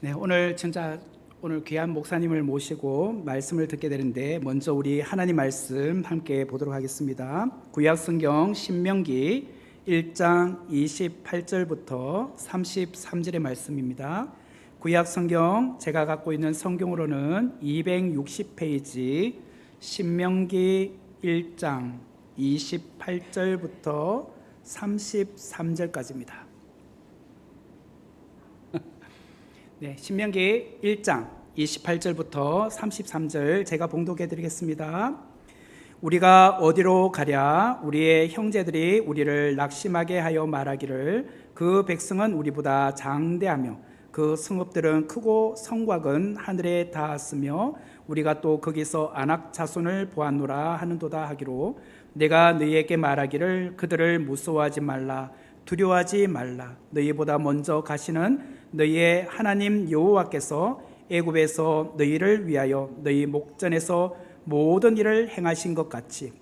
네, 오늘 진짜 오늘 귀한 목사님을 모시고 말씀을 듣게 되는데 먼저 우리 하나님 말씀 함께 보도록 하겠습니다. 구약 성경 신명기 1장 28절부터 33절의 말씀입니다. 구약 성경 제가 갖고 있는 성경으로는 260페이지 신명기 1장 28절부터 33절까지입니다. 네, 신명기 1장 28절부터 33절 제가 봉독해 드리겠습니다. 우리가 어디로 가랴? 우리의 형제들이 우리를 낙심하게 하여 말하기를 그 백성은 우리보다 장대하며 그 성읍들은 크고 성곽은 하늘에 닿았으며 우리가 또 거기서 아낙 자손을 보았노라 하는도다 하기로 내가 너희에게 말하기를 그들을 무서워하지 말라 두려워하지 말라. 너희보다 먼저 가시는 너희의 하나님 여호와께서 애굽에서 너희를 위하여 너희 목전에서 모든 일을 행하신 것 같이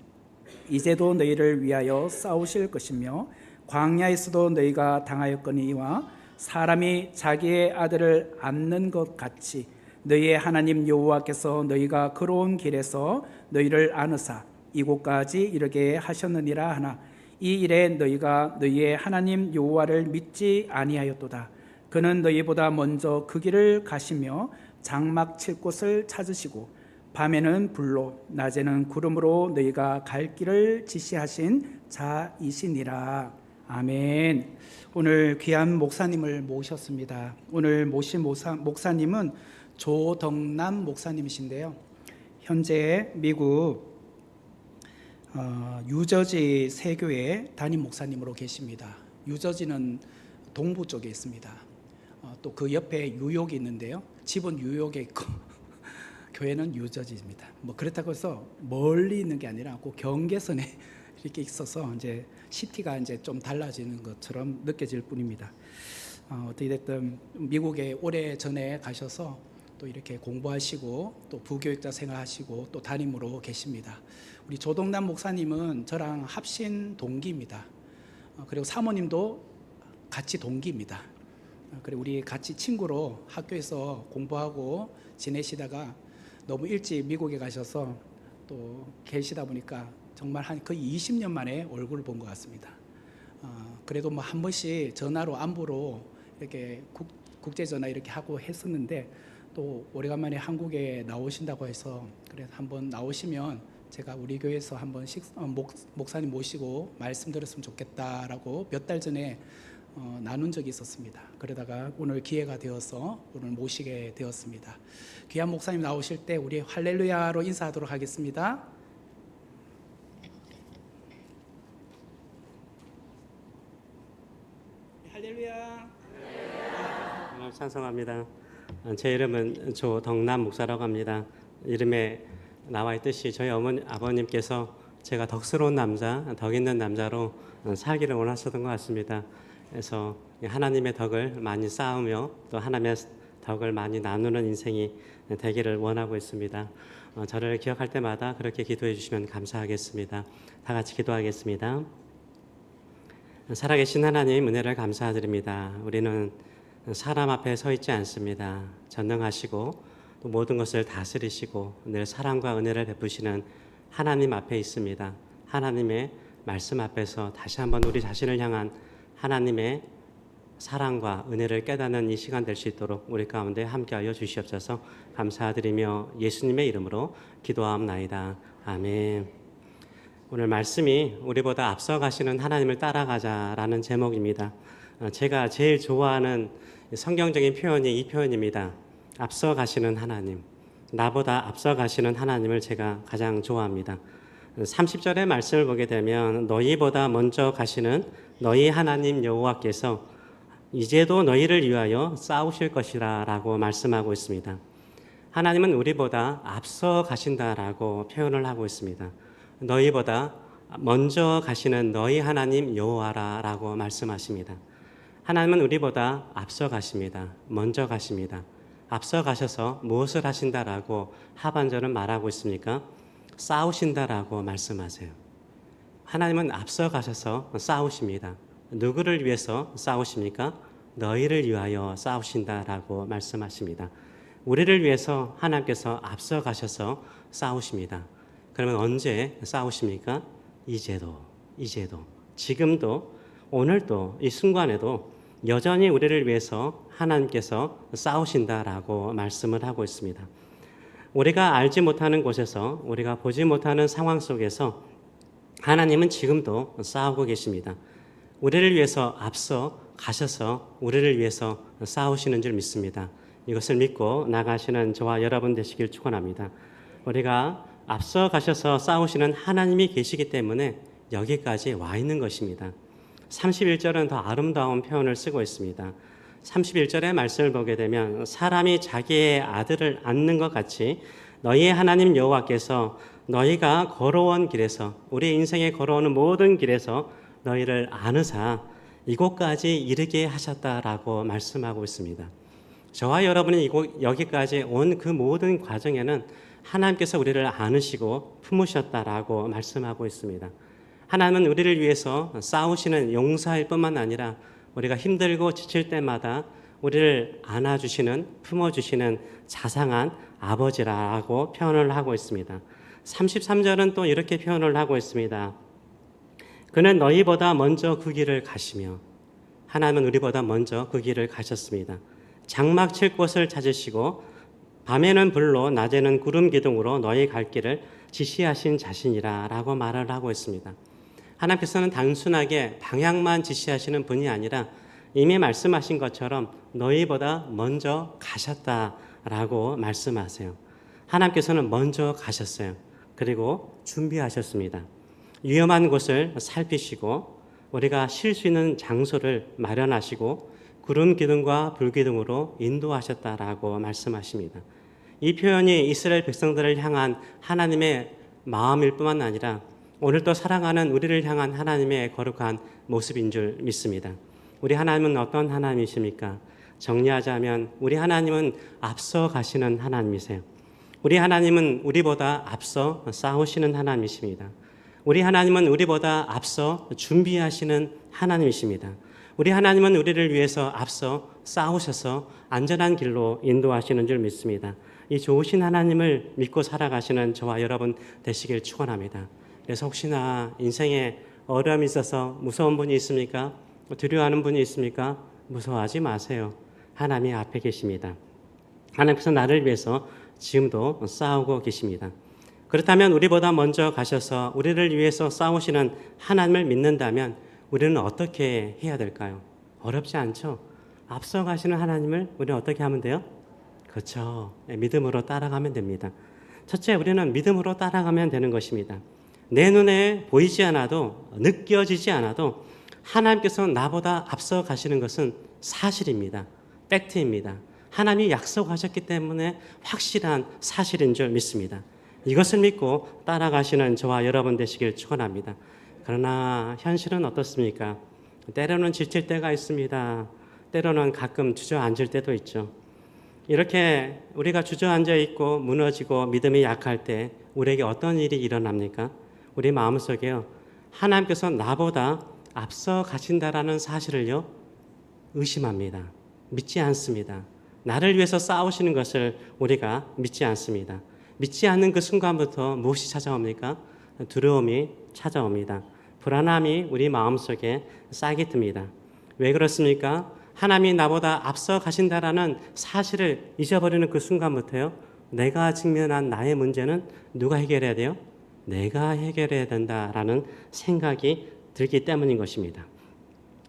이제도 너희를 위하여 싸우실 것이며 광야에서도 너희가 당하였거니와 사람이 자기의 아들을 안는 것 같이 너희의 하나님 여호와께서 너희가 걸어온 길에서 너희를 안으사 이곳까지 이르게 하셨느니라 하나 이 일에 너희가 너희의 하나님 여호와를 믿지 아니하였도다. 그는 너희보다 먼저 그 길을 가시며 장막 칠 곳을 찾으시고 밤에는 불로 낮에는 구름으로 너희가 갈 길을 지시하신 자이시니라. 아멘. 오늘 귀한 목사님을 모셨습니다. 오늘 모신 목사님은 조덕남 목사님이신데요. 현재 미국 뉴저지 세교회 담임 목사님으로 계십니다. 뉴저지는 동부 쪽에 있습니다. 또 그 옆에 뉴욕이 있는데요. 집은 뉴욕에 있고 교회는 뉴저지입니다. 뭐 그렇다고 해서 멀리 있는 게 아니라 그 경계선에 이렇게 있어서 이제 시티가 이제 좀 달라지는 것처럼 느껴질 뿐입니다. 어떻게 됐든 미국에 오래 전에 가셔서 또 이렇게 공부하시고 또 부교육자 생활하시고 또 담임으로 계십니다. 우리 조동남 목사님은 저랑 합신 동기입니다. 그리고 사모님도 같이 동기입니다. 그리고 우리 같이 친구로 학교에서 공부하고 지내시다가 너무 일찍 미국에 가셔서 또 계시다 보니까 정말 한 거의 20년 만에 얼굴을 본 것 같습니다. 그래도 뭐 한 번씩 전화로 안부로 이렇게 국제 전화 이렇게 하고 했었는데 또 오래간만에 한국에 나오신다고 해서 그래서 한번 나오시면 제가 우리 교회에서 한번 목사님 모시고 말씀 들었으면 좋겠다라고 몇 달 전에 나눈 적이 있었습니다. 그러다가 오늘 기회가 되어서 오늘 모시게 되었습니다. 귀한 목사님 나오실 때 우리 할렐루야로 인사하도록 하겠습니다. 할렐루야. 찬송합니다. 제 이름은 조덕남 목사라고 합니다. 이름에 나와 있듯이 저희 아버님께서 제가 덕스러운 남자, 덕 있는 남자로 살기를 원하셨던 것 같습니다. 그래서 하나님의 덕을 많이 쌓으며 또 하나님의 덕을 많이 나누는 인생이 되기를 원하고 있습니다. 저를 기억할 때마다 그렇게 기도해 주시면 감사하겠습니다. 다 같이 기도하겠습니다. 살아계신 하나님 은혜를 감사드립니다. 우리는 사람 앞에 서 있지 않습니다. 전능하시고 또 모든 것을 다스리시고 늘 사랑과 은혜를 베푸시는 하나님 앞에 있습니다. 하나님의 말씀 앞에서 다시 한번 우리 자신을 향한 하나님의 사랑과 은혜를 깨닫는 이 시간 될 수 있도록 우리 가운데 함께하여 주시옵소서. 감사드리며 예수님의 이름으로 기도하옵나이다. 아멘. 오늘 말씀이 우리보다 앞서가시는 하나님을 따라가자라는 제목입니다. 제가 제일 좋아하는 성경적인 표현이 이 표현입니다. 앞서가시는 하나님, 나보다 앞서가시는 하나님을 제가 가장 좋아합니다. 30절의 말씀을 보게 되면 너희보다 먼저 가시는 너희 하나님 여호와께서 이제도 너희를 위하여 싸우실 것이라 라고 말씀하고 있습니다. 하나님은 우리보다 앞서 가신다라고 표현을 하고 있습니다. 너희보다 먼저 가시는 너희 하나님 여호와라 라고 말씀하십니다. 하나님은 우리보다 앞서 가십니다. 먼저 가십니다. 앞서 가셔서 무엇을 하신다라고 하반절은 말하고 있습니까? 싸우신다라고 말씀하세요. 하나님은 앞서 가셔서 싸우십니다. 누구를 위해서 싸우십니까? 너희를 위하여 싸우신다라고 말씀하십니다. 우리를 위해서 하나님께서 앞서 가셔서 싸우십니다. 그러면 언제 싸우십니까? 이제도, 지금도, 오늘도, 이 순간에도 여전히 우리를 위해서 하나님께서 싸우신다라고 말씀을 하고 있습니다. 우리가 알지 못하는 곳에서, 우리가 보지 못하는 상황 속에서 하나님은 지금도 싸우고 계십니다. 우리를 위해서 앞서 가셔서 우리를 위해서 싸우시는 줄 믿습니다. 이것을 믿고 나가시는 저와 여러분 되시길 축원합니다. 우리가 앞서 가셔서 싸우시는 하나님이 계시기 때문에 여기까지 와 있는 것입니다. 31절은 더 아름다운 표현을 쓰고 있습니다. 31절의 말씀을 보게 되면 사람이 자기의 아들을 안는 것 같이 너희의 하나님 여호와께서 너희가 걸어온 길에서, 우리 인생에 걸어오는 모든 길에서 너희를 안으사 이곳까지 이르게 하셨다라고 말씀하고 있습니다. 저와 여러분이 여기까지 온 그 모든 과정에는 하나님께서 우리를 안으시고 품으셨다라고 말씀하고 있습니다. 하나님은 우리를 위해서 싸우시는 용사일 뿐만 아니라 우리가 힘들고 지칠 때마다 우리를 안아주시는, 품어주시는 자상한 아버지라고 표현을 하고 있습니다. 33절은 또 이렇게 표현을 하고 있습니다. 그는 너희보다 먼저 그 길을 가시며, 하나님은 우리보다 먼저 그 길을 가셨습니다. 장막 칠 곳을 찾으시고 밤에는 불로 낮에는 구름 기둥으로 너희 갈 길을 지시하신 자신이라 라고 말을 하고 있습니다. 하나님께서는 단순하게 방향만 지시하시는 분이 아니라 이미 말씀하신 것처럼 너희보다 먼저 가셨다라고 말씀하세요. 하나님께서는 먼저 가셨어요. 그리고 준비하셨습니다. 위험한 곳을 살피시고 우리가 쉴 수 있는 장소를 마련하시고 구름 기둥과 불 기둥으로 인도하셨다라고 말씀하십니다. 이 표현이 이스라엘 백성들을 향한 하나님의 마음일 뿐만 아니라 오늘도 사랑하는 우리를 향한 하나님의 거룩한 모습인 줄 믿습니다. 우리 하나님은 어떤 하나님이십니까? 정리하자면 우리 하나님은 앞서 가시는 하나님이세요. 우리 하나님은 우리보다 앞서 싸우시는 하나님이십니다. 우리 하나님은 우리보다 앞서 준비하시는 하나님이십니다. 우리 하나님은 우리를 위해서 앞서 싸우셔서 안전한 길로 인도하시는 줄 믿습니다. 이 좋으신 하나님을 믿고 살아가시는 저와 여러분 되시길 축원합니다. 그래서 혹시나 인생에 어려움이 있어서 무서운 분이 있습니까? 두려워하는 분이 있습니까? 무서워하지 마세요. 하나님이 앞에 계십니다. 하나님께서 나를 위해서 지금도 싸우고 계십니다. 그렇다면 우리보다 먼저 가셔서 우리를 위해서 싸우시는 하나님을 믿는다면 우리는 어떻게 해야 될까요? 어렵지 않죠? 앞서 가시는 하나님을 우리는 어떻게 하면 돼요? 그렇죠. 믿음으로 따라가면 됩니다. 첫째, 우리는 믿음으로 따라가면 되는 것입니다. 내 눈에 보이지 않아도, 느껴지지 않아도 하나님께서 나보다 앞서 가시는 것은 사실입니다. 팩트입니다. 하나님이 약속하셨기 때문에 확실한 사실인 줄 믿습니다. 이것을 믿고 따라가시는 저와 여러분 되시길 축원합니다. 그러나 현실은 어떻습니까? 때로는 지칠 때가 있습니다. 때로는 가끔 주저앉을 때도 있죠. 이렇게 우리가 주저앉아 있고 무너지고 믿음이 약할 때 우리에게 어떤 일이 일어납니까? 우리 마음속에요, 하나님께서 나보다 앞서 가신다라는 사실을요 의심합니다. 믿지 않습니다. 나를 위해서 싸우시는 것을 우리가 믿지 않습니다. 믿지 않는 그 순간부터 무엇이 찾아옵니까? 두려움이 찾아옵니다. 불안함이 우리 마음속에 싹이 듭니다. 왜 그렇습니까? 하나님이 나보다 앞서 가신다라는 사실을 잊어버리는 그 순간부터요, 내가 직면한 나의 문제는 누가 해결해야 돼요? 내가 해결해야 된다라는 생각이 들기 때문인 것입니다.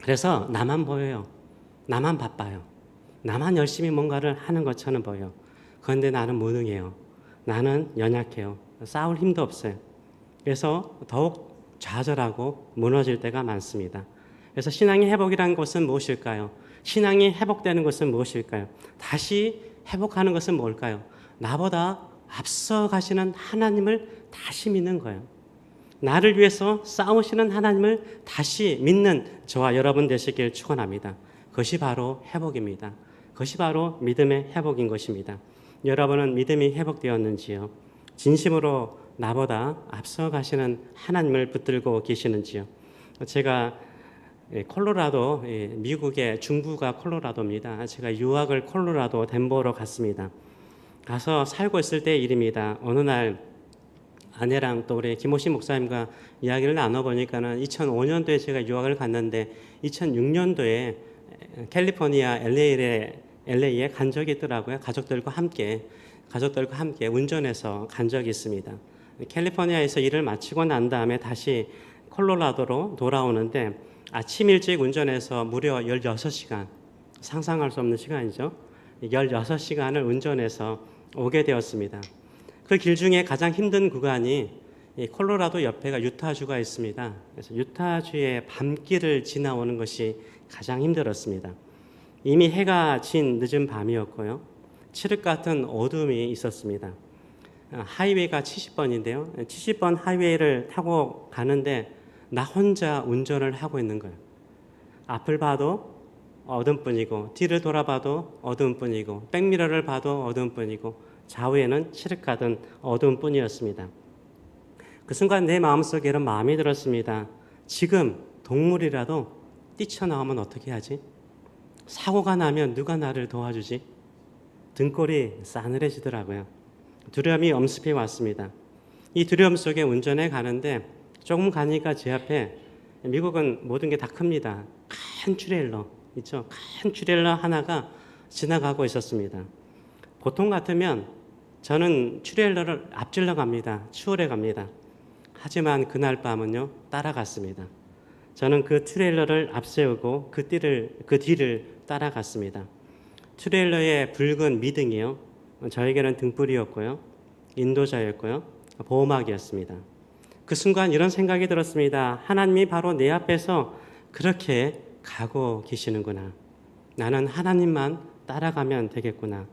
그래서 나만 보여요. 나만 바빠요. 나만 열심히 뭔가를 하는 것처럼 보여요. 그런데 나는 무능해요. 나는 연약해요. 싸울 힘도 없어요. 그래서 더욱 좌절하고 무너질 때가 많습니다. 그래서 신앙의 회복이라는 것은 무엇일까요? 신앙이 회복되는 것은 무엇일까요? 다시 회복하는 것은 뭘까요? 나보다 앞서 가시는 하나님을 다시 믿는 거예요. 나를 위해서 싸우시는 하나님을 다시 믿는 저와 여러분 되시길 축원합니다. 그것이 바로 회복입니다. 그것이 바로 믿음의 회복인 것입니다. 여러분은 믿음이 회복되었는지요? 진심으로 나보다 앞서 가시는 하나님을 붙들고 계시는지요? 제가 콜로라도, 미국의 중부가 콜로라도입니다. 제가 유학을 콜로라도 덴버로 갔습니다. 가서 살고 있을 때 일입니다. 어느 날 아내랑 또 우리 김호신 목사님과 이야기를 나눠보니까는 2005년도에 제가 유학을 갔는데 2006년도에 캘리포니아 LA에 간 적이 있더라고요. 가족들과 함께 운전해서 간 적이 있습니다. 캘리포니아에서 일을 마치고 난 다음에 다시 콜로라도로 돌아오는데 아침 일찍 운전해서 무려 16시간, 상상할 수 없는 시간이죠. 16시간을 운전해서 오게 되었습니다. 그 길 중에 가장 힘든 구간이 이 콜로라도 옆에가 유타주가 있습니다. 그래서 유타주의 밤길을 지나오는 것이 가장 힘들었습니다. 이미 해가 진 늦은 밤이었고요. 칠흑 같은 어둠이 있었습니다. 하이웨이가 70번인데요. 70번 하이웨이를 타고 가는데 나 혼자 운전을 하고 있는 거예요. 앞을 봐도 어둠뿐이고 뒤를 돌아봐도 어둠뿐이고 백미러를 봐도 어둠뿐이고 좌우에는 칠흑 같은 어둠뿐이었습니다. 그 순간 내 마음속에 이런 마음이 들었습니다. 지금 동물이라도 뛰쳐나오면 어떻게 하지? 사고가 나면 누가 나를 도와주지? 등골이 싸늘해지더라고요. 두려움이 엄습해 왔습니다. 이 두려움 속에 운전해 가는데 조금 가니까 제 앞에, 미국은 모든 게 다 큽니다. 큰 트레일러 있죠? 큰 트레일러 하나가 지나가고 있었습니다. 보통 같으면 저는 트레일러를 앞질러 갑니다. 추월해 갑니다. 하지만 그날 밤은요, 따라갔습니다. 저는 그 트레일러를 앞세우고 그 뒤를 따라갔습니다. 트레일러의 붉은 미등이요, 저에게는 등불이었고요, 인도자였고요, 보호막이었습니다. 그 순간 이런 생각이 들었습니다. 하나님이 바로 내 앞에서 그렇게 가고 계시는구나. 나는 하나님만 따라가면 되겠구나.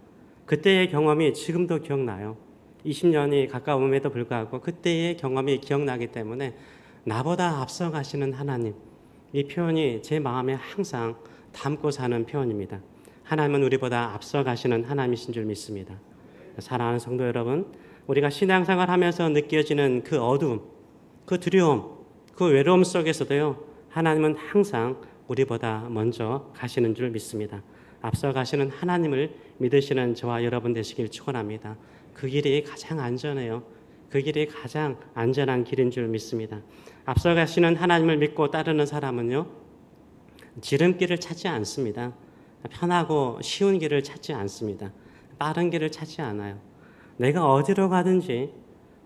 그때의 경험이 지금도 기억나요. 20년이 가까움에도 불구하고 그때의 경험이 기억나기 때문에 나보다 앞서 가시는 하나님, 이 표현이 제 마음에 항상 담고 사는 표현입니다. 하나님은 우리보다 앞서 가시는 하나님이신 줄 믿습니다. 사랑하는 성도 여러분, 우리가 신앙생활 하면서 느껴지는 그 어두움, 그 두려움, 그 외로움 속에서도요, 하나님은 항상 우리보다 먼저 가시는 줄 믿습니다. 앞서 가시는 하나님을 믿으시는 저와 여러분 되시길 축원합니다. 그 길이 가장 안전해요. 그 길이 가장 안전한 길인 줄 믿습니다. 앞서 가시는 하나님을 믿고 따르는 사람은요, 지름길을 찾지 않습니다. 편하고 쉬운 길을 찾지 않습니다. 빠른 길을 찾지 않아요. 내가 어디로 가든지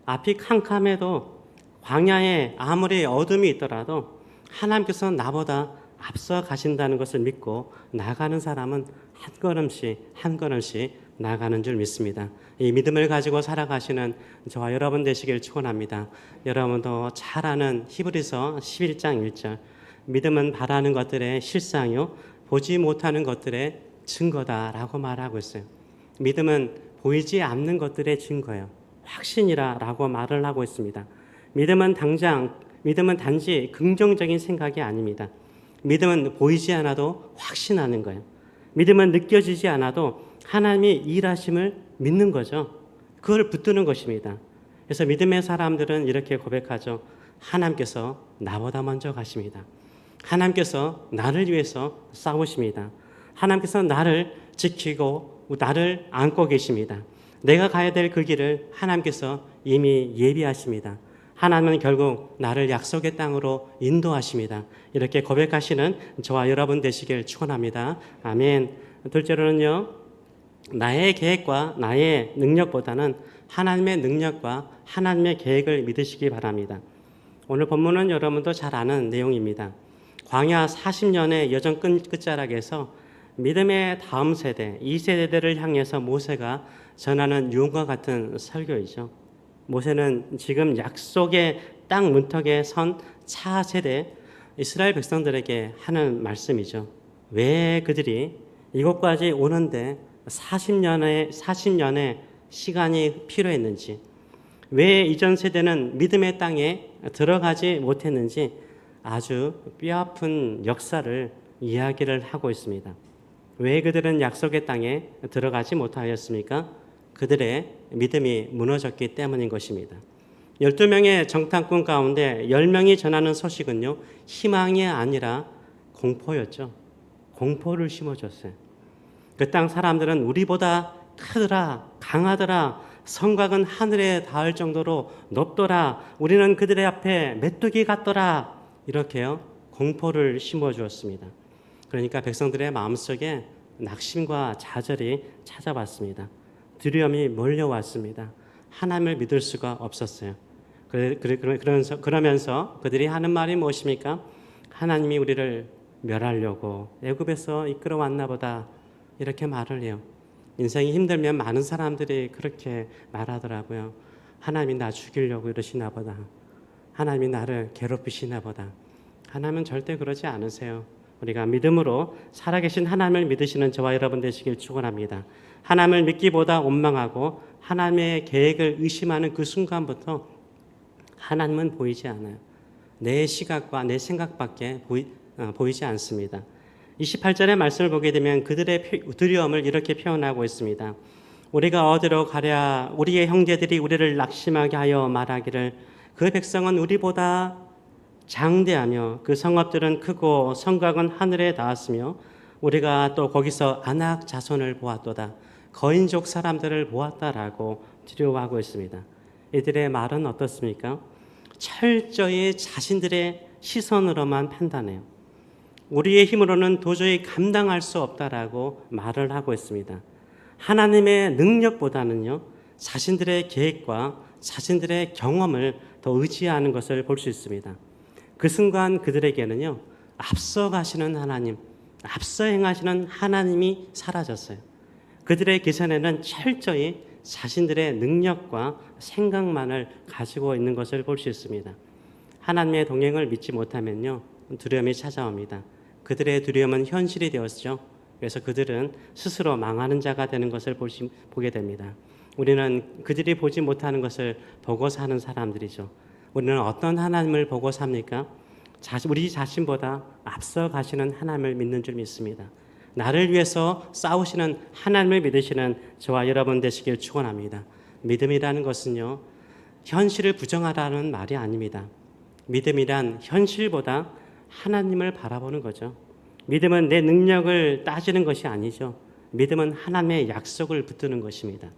앞이 캄캄해도 광야에 아무리 어둠이 있더라도 하나님께서 나보다 앞서 가신다는 것을 믿고 나가는 사람은 한 걸음씩 나가는 줄 믿습니다. 이 믿음을 가지고 살아가시는 저와 여러분 되시길 축원합니다. 여러분도 잘 아는 히브리서 11장 1절, 믿음은 바라는 것들의 실상이요 보지 못하는 것들의 증거다라고 말하고 있어요. 믿음은 보이지 않는 것들의 증거예요. 확신이라고 말을 하고 있습니다. 믿음은 단지 긍정적인 생각이 아닙니다. 믿음은 보이지 않아도 확신하는 거예요. 믿음은 느껴지지 않아도 하나님이 일하심을 믿는 거죠. 그걸 붙드는 것입니다. 그래서 믿음의 사람들은 이렇게 고백하죠. 하나님께서 나보다 먼저 가십니다. 하나님께서 나를 위해서 싸우십니다. 하나님께서 나를 지키고 나를 안고 계십니다. 내가 가야 될 그 길을 하나님께서 이미 예비하십니다. 하나님은 결국 나를 약속의 땅으로 인도하십니다. 이렇게 고백하시는 저와 여러분 되시길 축원합니다. 아멘. 둘째로는요, 나의 계획과 나의 능력보다는 하나님의 능력과 하나님의 계획을 믿으시기 바랍니다. 오늘 본문은 여러분도 잘 아는 내용입니다. 광야 40년의 여정 끝자락에서 믿음의 다음 세대, 2세대들을 향해서 모세가 전하는 유언과 같은 설교이죠. 모세는 지금 약속의 땅 문턱에 선 차세대 이스라엘 백성들에게 하는 말씀이죠. 왜 그들이 이곳까지 오는데 40년의 시간이 필요했는지, 왜 이전 세대는 믿음의 땅에 들어가지 못했는지 아주 뼈아픈 역사를 이야기를 하고 있습니다. 왜 그들은 약속의 땅에 들어가지 못하였습니까? 그들의 믿음이 무너졌기 때문인 것입니다. 12명의 정탐꾼 가운데 10명이 전하는 소식은요, 희망이 아니라 공포였죠. 공포를 심어줬어요. 그 땅 사람들은 우리보다 크더라, 강하더라, 성곽은 하늘에 닿을 정도로 높더라, 우리는 그들의 앞에 메뚜기 같더라, 이렇게요 공포를 심어주었습니다. 그러니까 백성들의 마음속에 낙심과 좌절이 찾아왔습니다. 두려움이 몰려왔습니다. 하나님을 믿을 수가 없었어요. 그러면서 그들이 하는 말이 무엇입니까? 하나님이 우리를 멸하려고 애굽에서 이끌어왔나 보다, 이렇게 말을 해요. 인생이 힘들면 많은 사람들이 그렇게 말하더라고요. 하나님이 나 죽이려고 이러시나 보다. 하나님이 나를 괴롭히시나 보다. 하나님은 절대 그러지 않으세요. 우리가 믿음으로 살아계신 하나님을 믿으시는 저와 여러분 되시길 축원합니다. 하나님을 믿기보다 원망하고 하나님의 계획을 의심하는 그 순간부터 하나님은 보이지 않아요. 내 시각과 내 생각밖에 보이지 않습니다. 28절의 말씀을 보게 되면 그들의 두려움을 이렇게 표현하고 있습니다. 우리가 어디로 가랴? 우리의 형제들이 우리를 낙심하게 하여 말하기를 그 백성은 우리보다 장대하며 그 성읍들은 크고 성곽은 하늘에 닿았으며 우리가 또 거기서 아낙 자손을 보았도다. 거인족 사람들을 보았다라고 두려워하고 있습니다. 이들의 말은 어떻습니까? 철저히 자신들의 시선으로만 판단해요. 우리의 힘으로는 도저히 감당할 수 없다라고 말을 하고 있습니다. 하나님의 능력보다는요, 자신들의 계획과 자신들의 경험을 더 의지하는 것을 볼 수 있습니다. 그 순간 그들에게는요, 앞서 가시는 하나님, 앞서 행하시는 하나님이 사라졌어요. 그들의 기선에는 철저히 자신들의 능력과 생각만을 가지고 있는 것을 볼 수 있습니다. 하나님의 동행을 믿지 못하면요, 두려움이 찾아옵니다. 그들의 두려움은 현실이 되었죠. 그래서 그들은 스스로 망하는 자가 되는 것을 보게 됩니다. 우리는 그들이 보지 못하는 것을 보고 사는 사람들이죠. 우리는 어떤 하나님을 보고 삽니까? 우리 자신보다 앞서 가시는 하나님을 믿는 줄 믿습니다. 나를 위해서 싸우시는 하나님을 믿으시는 저와 여러분 되시길 축원합니다. 믿음이라는 것은요, 현실을 부정하라는 말이 아닙니다. 믿음이란 현실보다 하나님을 바라보는 거죠. 믿음은 내 능력을 따지는 것이 아니죠. 믿음은 하나님의 약속을 붙드는 것입니다.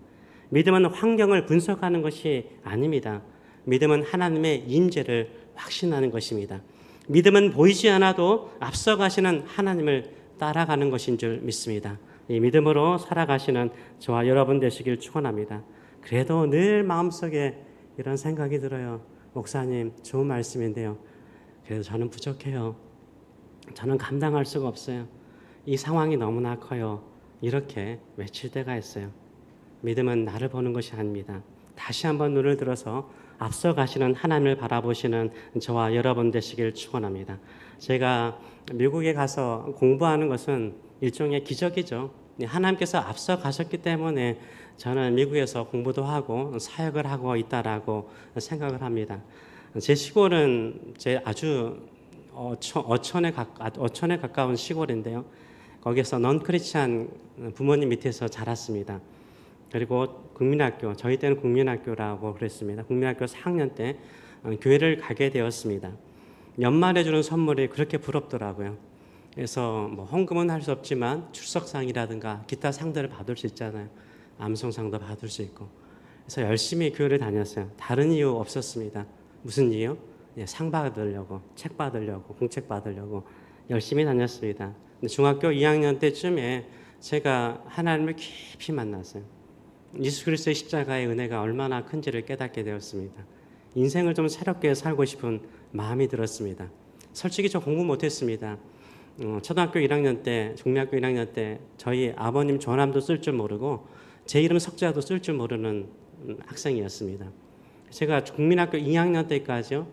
믿음은 환경을 분석하는 것이 아닙니다. 믿음은 하나님의 임재를 확신하는 것입니다. 믿음은 보이지 않아도 앞서 가시는 하나님을 따라가는 것인 줄 믿습니다. 이 믿음으로 살아가시는 저와 여러분 되시길 축원합니다. 그래도 늘 마음속에 이런 생각이 들어요. 목사님, 좋은 말씀인데요, 그래도 저는 부족해요. 저는 감당할 수가 없어요. 이 상황이 너무나 커요. 이렇게 외칠 때가 있어요. 믿음은 나를 보는 것이 아닙니다. 다시 한번 눈을 들어서 앞서 가시는 하나님을 바라보시는 저와 여러분 되시길 축원합니다. 제가 미국에 가서 공부하는 것은 일종의 기적이죠. 하나님께서 앞서 가셨기 때문에 저는 미국에서 공부도 하고 사역을 하고 있다라고 생각을 합니다. 제 시골은 아주 어촌에 가까운 시골인데요. 거기서 넌크리스찬 부모님 밑에서 자랐습니다. 그리고 국민학교, 저희 때는 국민학교라고 그랬습니다. 국민학교 4학년 때 교회를 가게 되었습니다. 연말에 주는 선물이 그렇게 부럽더라고요. 그래서 뭐 헌금은 할 수 없지만 출석상이라든가 기타 상들을 받을 수 있잖아요. 암송상도 받을 수 있고. 그래서 열심히 교회를 다녔어요. 다른 이유 없었습니다. 무슨 이유? 상 받으려고, 책 받으려고, 공책 받으려고 열심히 다녔습니다. 근데 중학교 2학년 때쯤에 제가 하나님을 깊이 만났어요. 예수 그리스도의 십자가의 은혜가 얼마나 큰지를 깨닫게 되었습니다. 인생을 좀 새롭게 살고 싶은 마음이 들었습니다. 솔직히 저 공부 못했습니다. 초등학교 1학년 때, 중학교 1학년 때 저희 아버님 전함도 쓸 줄 모르고 제 이름 석자도 쓸 줄 모르는 학생이었습니다. 제가 국민학교 2학년 때까지요,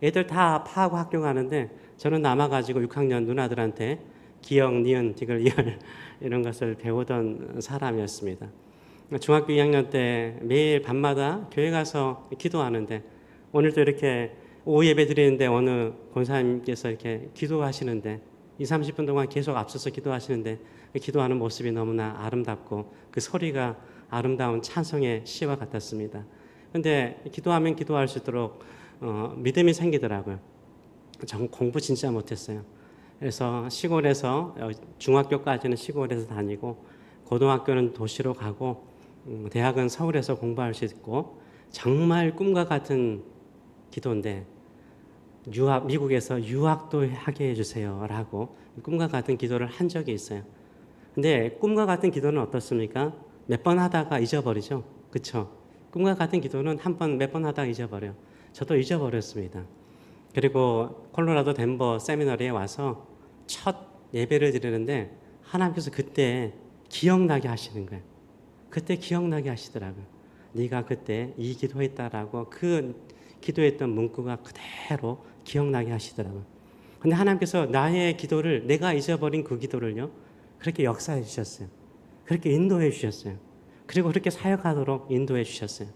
애들 다 파하고 학교 가는데 저는 남아가지고 6학년 누나들한테 기역, 니은, 디귿, 이열 이런 것을 배우던 사람이었습니다. 중학교 2학년 때 매일 밤마다 교회 가서 기도하는데, 오늘도 이렇게 오후 예배 드리는데 어느 권사님께서 이렇게 기도하시는데 20-30분 동안 계속 앞서서 기도하시는데 기도하는 모습이 너무나 아름답고 그 소리가 아름다운 찬송의 시와 같았습니다. 그런데 기도하면 기도할수록 믿음이 생기더라고요. 전 공부 진짜 못했어요. 그래서 시골에서 중학교까지는 시골에서 다니고 고등학교는 도시로 가고 대학은 서울에서 공부할 수 있고 정말 꿈과 같은 기도인데 미국에서 유학도 하게 해주세요라고 꿈과 같은 기도를 한 적이 있어요. 근데 꿈과 같은 기도는 어떻습니까? 몇 번 하다가 잊어버리죠. 그렇죠? 꿈과 같은 기도는 몇 번 하다가 잊어버려요. 저도 잊어버렸습니다. 그리고 콜로라도 덴버 세미너리에 와서 첫 예배를 드리는데 하나님께서 그때 기억나게 하시는 거예요. 그때 기억나게 하시더라고요. 네가 그때 이 기도했다라고 그 기도했던 문구가 그대로 기억나게 하시더라고요. 근데 하나님께서 나의 기도를, 내가 잊어버린 그 기도를요, 그렇게 역사해 주셨어요. 그렇게 인도해 주셨어요. 그리고 그렇게 사역하도록 인도해 주셨어요.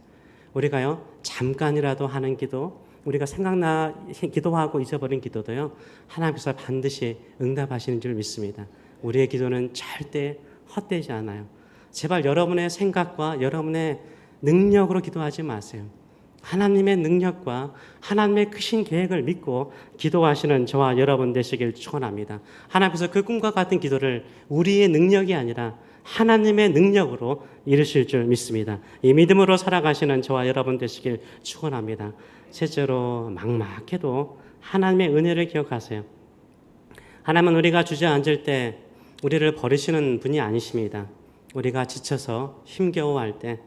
우리가요, 잠깐이라도 하는 기도, 우리가 기도하고 잊어버린 기도도요, 하나님께서 반드시 응답하시는 줄 믿습니다. 우리의 기도는 절대 헛되지 않아요. 제발 여러분의 생각과 여러분의 능력으로 기도하지 마세요. 하나님의 능력과 하나님의 크신 계획을 믿고 기도하시는 저와 여러분 되시길 축원합니다. 하나님께서 그 꿈과 같은 기도를 우리의 능력이 아니라 하나님의 능력으로 이루실 줄 믿습니다. 이 믿음으로 살아가시는 저와 여러분 되시길 축원합니다. 실제로 막막해도 하나님의 은혜를 기억하세요. 하나님은 우리가 주저앉을 때 우리를 버리시는 분이 아니십니다. 우리가 지쳐서 힘겨워할 때,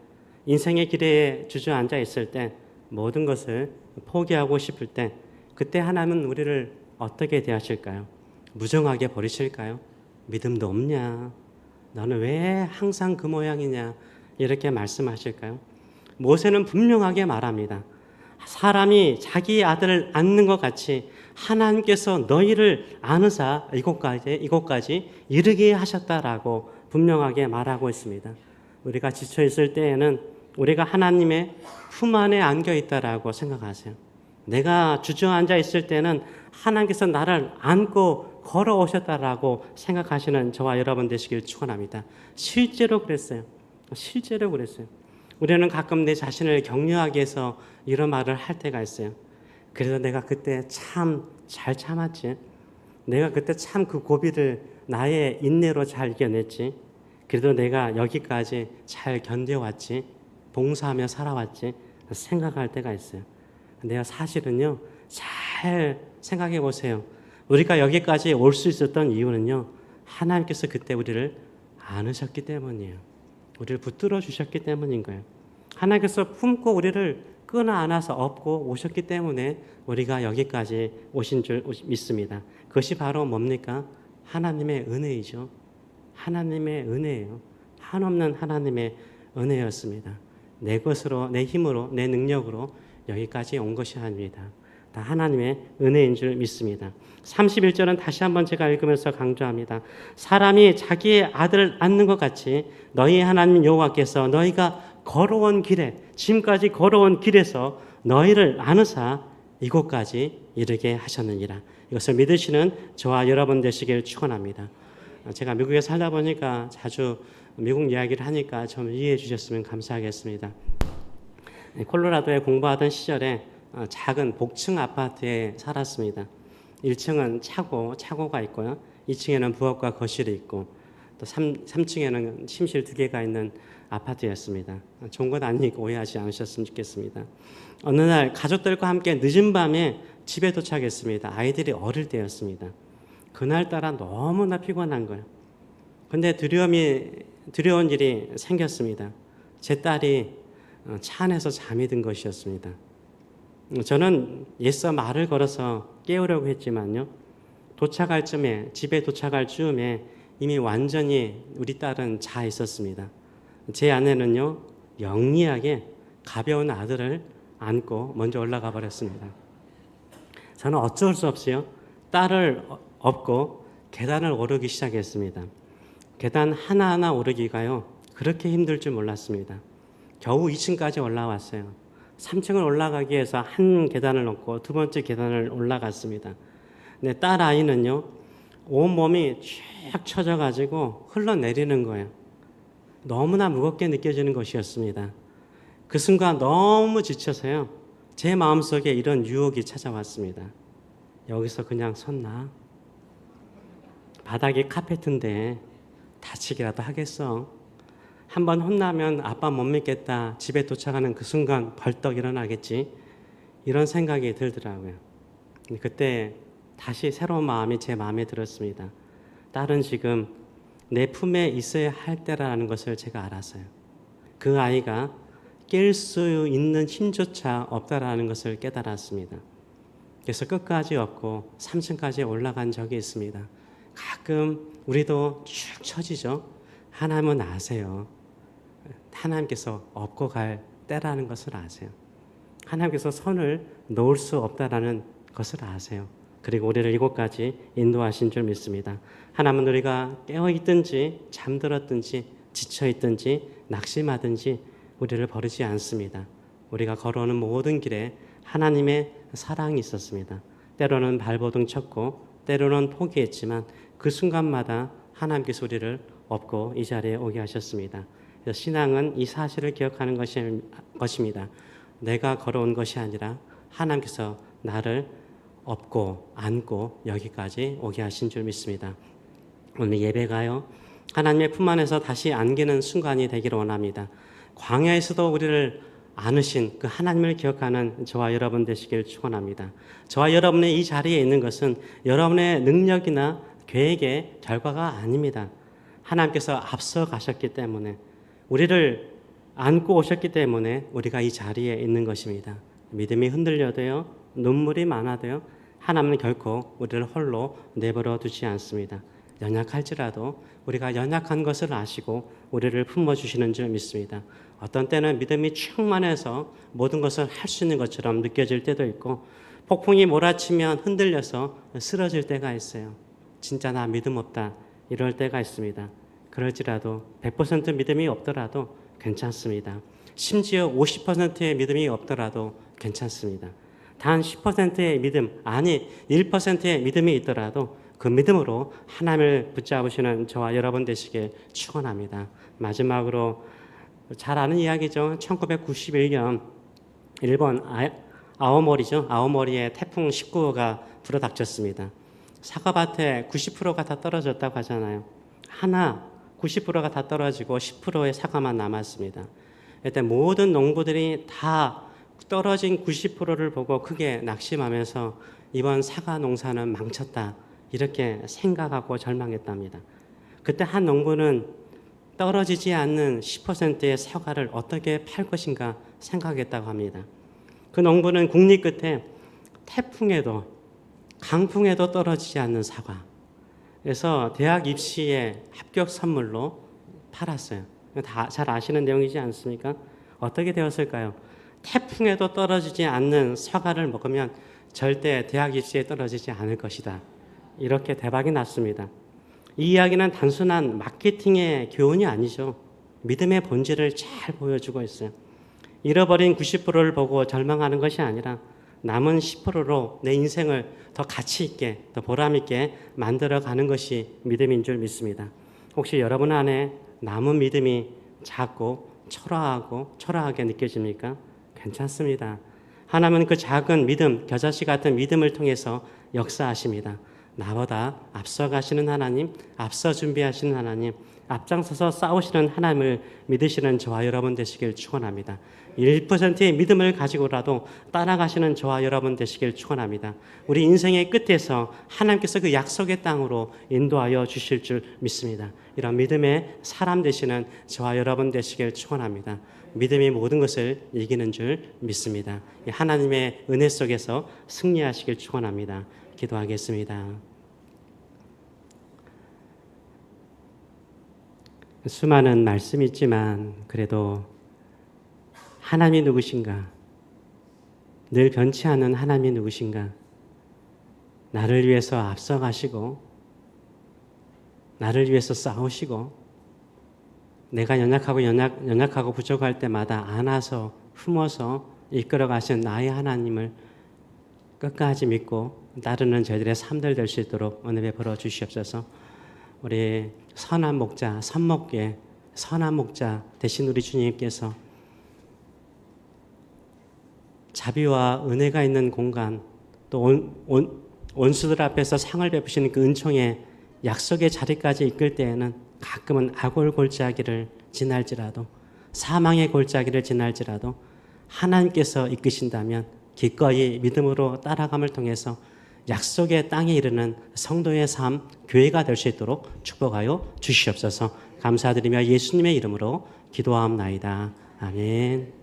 인생의 길에 주저앉아 있을 때, 모든 것을 포기하고 싶을 때, 그때 하나님은 우리를 어떻게 대하실까요? 무정하게 버리실까요? 믿음도 없냐? 너는 왜 항상 그 모양이냐? 이렇게 말씀하실까요? 모세는 분명하게 말합니다. 사람이 자기 아들을 안는 것 같이 하나님께서 너희를 안으사 이곳까지 이르게 하셨다라고 분명하게 말하고 있습니다. 우리가 지쳐 있을 때에는 우리가 하나님의 품 안에 안겨 있다라고 생각하세요. 내가 주저앉아 있을 때는 하나님께서 나를 안고 걸어오셨다라고 생각하시는 저와 여러분 되시길 축원합니다. 실제로 그랬어요. 실제로 그랬어요. 우리는 가끔 내 자신을 격려하기 위해서 이런 말을 할 때가 있어요. 그래서 내가 그때 참 잘 참았지. 내가 그때 참 그 고비를 나의 인내로 잘 이겨냈지. 그래도 내가 여기까지 잘 견뎌왔지. 봉사하며 살아왔지. 생각할 때가 있어요. 내가 사실은요, 잘 생각해 보세요. 우리가 여기까지 올 수 있었던 이유는요, 하나님께서 그때 우리를 안으셨기 때문이에요. 우리를 붙들어 주셨기 때문인 거예요. 하나님께서 품고 우리를 끊어 안아서 업고 오셨기 때문에 우리가 여기까지 오신 줄 믿습니다. 그것이 바로 뭡니까? 하나님의 은혜이죠. 하나님의 은혜예요. 한없는 하나님의 은혜였습니다. 내 것으로, 내 힘으로, 내 능력으로 여기까지 온 것이 아닙니다. 다 하나님의 은혜인 줄 믿습니다. 31절은 다시 한번 제가 읽으면서 강조합니다. 사람이 자기의 아들을 안는 것 같이 너희 하나님 여호와께서 너희가 걸어온 길에, 지금까지 걸어온 길에서 너희를 안으사 이곳까지 이르게 하셨느니라. 이것을 믿으시는 저와 여러분 되시길 축원합니다. 제가 미국에 살다 보니까 자주 미국 이야기를 하니까 좀 이해해 주셨으면 감사하겠습니다. 콜로라도에 공부하던 시절에 작은 복층 아파트에 살았습니다. 1층은 차고가 있고요. 2층에는 부엌과 거실이 있고 또 3층에는 침실 2개가 있는 아파트였습니다. 좋은 건 아니니까 오해하지 않으셨으면 좋겠습니다. 어느 날 가족들과 함께 늦은 밤에 집에 도착했습니다. 아이들이 어릴 때였습니다. 그날따라 너무나 피곤한 거예요. 근데 두려운 일이 생겼습니다. 제 딸이 차 안에서 잠이 든 것이었습니다. 저는 예서 말을 걸어서 깨우려고 했지만요. 집에 도착할 즈음에 이미 완전히 우리 딸은 자 있었습니다. 제 아내는요, 영리하게 가벼운 아들을 안고 먼저 올라가 버렸습니다. 저는 어쩔 수 없이요, 딸을 업고 계단을 오르기 시작했습니다. 계단 하나하나 오르기가요, 그렇게 힘들 줄 몰랐습니다. 겨우 2층까지 올라왔어요. 3층을 올라가기 위해서 한 계단을 넘고 두 번째 계단을 올라갔습니다. 근데 딸 아이는요, 온몸이 쫙 처져가지고 흘러내리는 거예요. 너무나 무겁게 느껴지는 것이었습니다. 그 순간 너무 지쳐서요, 제 마음속에 이런 유혹이 찾아왔습니다. 여기서 그냥 섰나? 바닥이 카페트인데 다치기라도 하겠어. 한번 혼나면 아빠 못 믿겠다. 집에 도착하는 그 순간 벌떡 일어나겠지. 이런 생각이 들더라고요. 그때 다시 새로운 마음이 제 마음에 들었습니다. 딸은 지금 내 품에 있어야 할 때라는 것을 제가 알았어요. 그 아이가 깰 수 있는 힘조차 없다라는 것을 깨달았습니다. 그래서 끝까지 업고 3층까지 올라간 적이 있습니다. 가끔 우리도 축 처지죠. 하나님은 아세요. 하나님께서 업고 갈 때라는 것을 아세요. 하나님께서 손을 놓을 수 없다라는 것을 아세요. 그리고 우리를 이곳까지 인도하신 줄 믿습니다. 하나님은 우리가 깨어있든지 잠들었든지 지쳐있든지 낙심하든지 우리를 버리지 않습니다. 우리가 걸어오는 모든 길에 하나님의 사랑이 있었습니다. 때로는 발버둥 쳤고 때로는 포기했지만 그 순간마다 하나님께서 우리를 업고 이 자리에 오게 하셨습니다. 그래서 신앙은 이 사실을 기억하는 것입니다. 내가 걸어온 것이 아니라 하나님께서 나를 업고 안고 여기까지 오게 하신 줄 믿습니다. 오늘 예배가요, 하나님의 품 안에서 다시 안기는 순간이 되기를 원합니다. 광야에서도 우리를 안으신 그 하나님을 기억하는 저와 여러분 되시길 축원합니다. 저와 여러분의 이 자리에 있는 것은 여러분의 능력이나 계획의 결과가 아닙니다. 하나님께서 앞서 가셨기 때문에, 우리를 안고 오셨기 때문에 우리가 이 자리에 있는 것입니다. 믿음이 흔들려도요, 눈물이 많아도요, 하나님은 결코 우리를 홀로 내버려 두지 않습니다. 연약할지라도 우리가 연약한 것을 아시고 우리를 품어주시는 줄 믿습니다. 어떤 때는 믿음이 충만해서 모든 것을 할 수 있는 것처럼 느껴질 때도 있고, 폭풍이 몰아치면 흔들려서 쓰러질 때가 있어요. 진짜 나 믿음 없다 이럴 때가 있습니다. 그럴지라도 100% 믿음이 없더라도 괜찮습니다. 심지어 50%의 믿음이 없더라도 괜찮습니다. 단 10%의 믿음, 아니 1%의 믿음이 있더라도 그 믿음으로 하나님을 붙잡으시는 저와 여러분 되시길 축원합니다. 마지막으로 잘 아는 이야기죠. 1991년 일본 아오모리죠. 아오모리에 태풍 19호가 불어닥쳤습니다. 사과밭에 90%가 다 떨어졌다고 하잖아요. 하나 90%가 다 떨어지고 10%의 사과만 남았습니다. 이때 모든 농부들이 다 떨어진 90%를 보고 크게 낙심하면서 이번 사과 농사는 망쳤다 이렇게 생각하고 절망했답니다. 그때 한 농부는 떨어지지 않는 10%의 사과를 어떻게 팔 것인가 생각했다고 합니다. 그 농부는 국리 끝에 태풍에도 강풍에도 떨어지지 않는 사과, 그래서 대학 입시에 합격 선물로 팔았어요. 다 잘 아시는 내용이지 않습니까? 어떻게 되었을까요? 태풍에도 떨어지지 않는 사과를 먹으면 절대 대학 입시에 떨어지지 않을 것이다. 이렇게 대박이 났습니다. 이 이야기는 단순한 마케팅의 교훈이 아니죠. 믿음의 본질을 잘 보여주고 있어요. 잃어버린 90%를 보고 절망하는 것이 아니라 남은 10%로 내 인생을 더 가치 있게, 더 보람 있게 만들어가는 것이 믿음인 줄 믿습니다. 혹시 여러분 안에 남은 믿음이 작고 초라하게 느껴집니까? 괜찮습니다. 하나님은 그 작은 믿음, 겨자씨 같은 믿음을 통해서 역사하십니다. 나보다 앞서가시는 하나님, 앞서 준비하시는 하나님, 앞장서서 싸우시는 하나님을 믿으시는 저와 여러분 되시길 축원합니다. 1%의 믿음을 가지고라도 따라가시는 저와 여러분 되시길 축원합니다. 우리 인생의 끝에서 하나님께서 그 약속의 땅으로 인도하여 주실 줄 믿습니다. 이런 믿음의 사람 되시는 저와 여러분 되시길 축원합니다. 믿음이 모든 것을 이기는 줄 믿습니다. 하나님의 은혜 속에서 승리하시길 축원합니다. 기도하겠습니다. 수많은 말씀이 있지만 그래도 하나님이 누구신가? 늘 변치 않는 하나님이 누구신가? 나를 위해서 앞서가시고 나를 위해서 싸우시고 내가 연약하고 부족할 때마다 안아서 품어서 이끌어 가신 나의 하나님을 끝까지 믿고 따르는 저희들의 삶들 될 수 있도록 은혜 베풀어 주시옵소서. 우리 선한 목자, 선목계 선한 목자 되신 우리 주님께서 자비와 은혜가 있는 공간, 또 원수들 앞에서 상을 베푸시는 그 은총의 약속의 자리까지 이끌 때에는 가끔은 악올 골짜기를 지날지라도 사망의 골짜기를 지날지라도 하나님께서 이끄신다면 기꺼이 믿음으로 따라감을 통해서 약속의 땅에 이르는 성도의 삶, 교회가 될 수 있도록 축복하여 주시옵소서. 감사드리며 예수님의 이름으로 기도하옵나이다. 아멘.